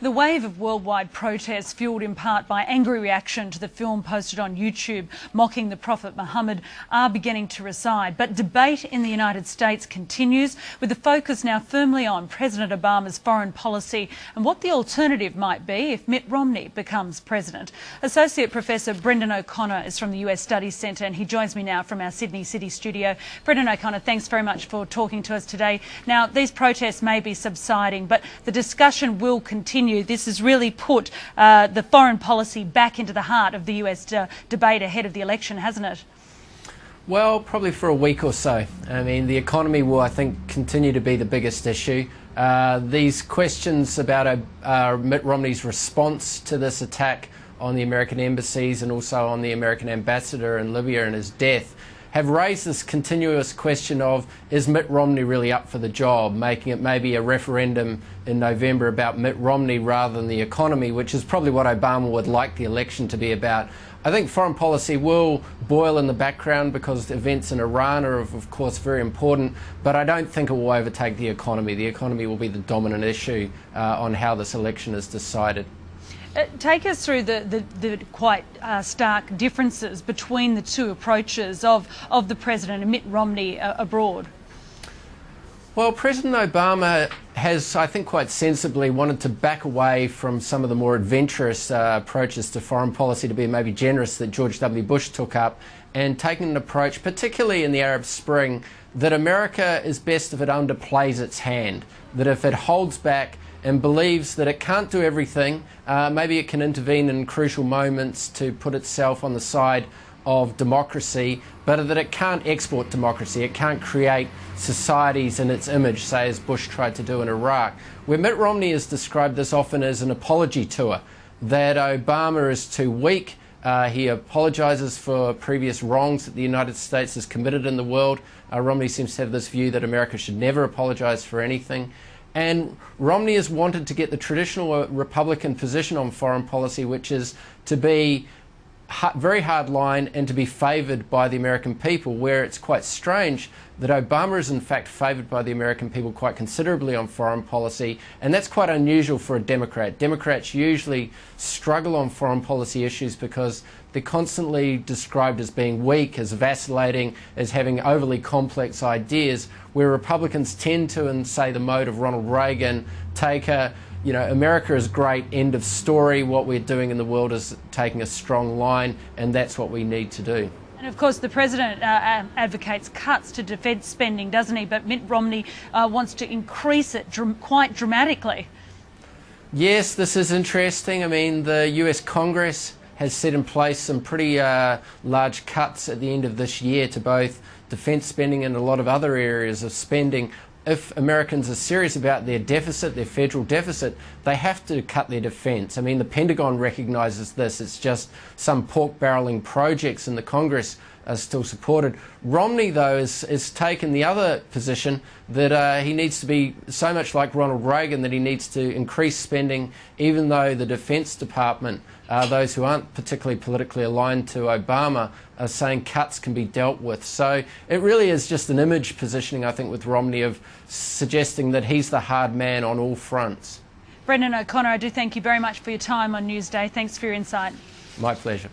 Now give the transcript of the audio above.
The wave of worldwide protests, fuelled in part by angry reaction to the film posted on YouTube mocking the Prophet Muhammad, are beginning to recede. But debate in the United States continues, with the focus now firmly on President Obama's foreign policy and what the alternative might be if Mitt Romney becomes president. Associate Professor Brendon O'Connor is from the US Studies Centre, and he joins me now from our Sydney City studio. Brendon O'Connor, thanks very much for talking to us today. Now, these protests may be subsiding, but the discussion will continue. This has really put the foreign policy back into the heart of the US debate ahead of the election, hasn't it? Well, probably for a week or so. I mean, the economy will, I think, continue to be the biggest issue. These questions about Mitt Romney's response to this attack on the American embassies and also on the American ambassador in Libya and his death have raised this continuous question of, is Mitt Romney really up for the job, making it maybe a referendum in November about Mitt Romney rather than the economy, which is probably what Obama would like the election to be about. I think foreign policy will boil in the background because the events in Iran are, of course, very important, but I don't think it will overtake the economy. The economy will be the dominant issue on how this election is decided. Take us through the quite stark differences between the two approaches of the President and Mitt Romney abroad. Well, President Obama has, I think quite sensibly, wanted to back away from some of the more adventurous approaches to foreign policy, to be maybe generous, that George W. Bush took up, and taken an approach, particularly in the Arab Spring, that America is best if it underplays its hand, that if it holds back and believes that it can't do everything, maybe it can intervene in crucial moments to put itself on the side of democracy, but that it can't export democracy, it can't create societies in its image, say as Bush tried to do in Iraq. Where Mitt Romney has described this often as an apology tour, that Obama is too weak, he apologises for previous wrongs that the United States has committed in the world. Romney seems to have this view that America should never apologise for anything. And Romney has wanted to get the traditional Republican position on foreign policy, which is to be very hard line and to be favoured by the American people, where it's quite strange that Obama is in fact favoured by the American people quite considerably on foreign policy, and that's quite unusual for a Democrat. Democrats usually struggle on foreign policy issues because they're constantly described as being weak, as vacillating, as having overly complex ideas, where Republicans tend to, in say the mode of Ronald Reagan, take America is great, end of story. What we're doing in the world is taking a strong line, and that's what we need to do. And of course the President advocates cuts to defence spending, doesn't he? But Mitt Romney wants to increase it quite dramatically. Yes, this is interesting. I mean, the US Congress has set in place some pretty large cuts at the end of this year to both defence spending and a lot of other areas of spending. If Americans are serious about their deficit, their federal deficit, they have to cut their defence. I mean, the Pentagon recognises this. It's just some pork-barrelling projects in the Congress are still supported. Romney, though, has taken the other position that he needs to be so much like Ronald Reagan, that he needs to increase spending, even though the Defence Department, those who aren't particularly politically aligned to Obama, are saying cuts can be dealt with. So it really is just an image positioning, I think, with Romney, of suggesting that he's the hard man on all fronts. Brendon O'Connor, I do thank you very much for your time on Newsday. Thanks for your insight. My pleasure.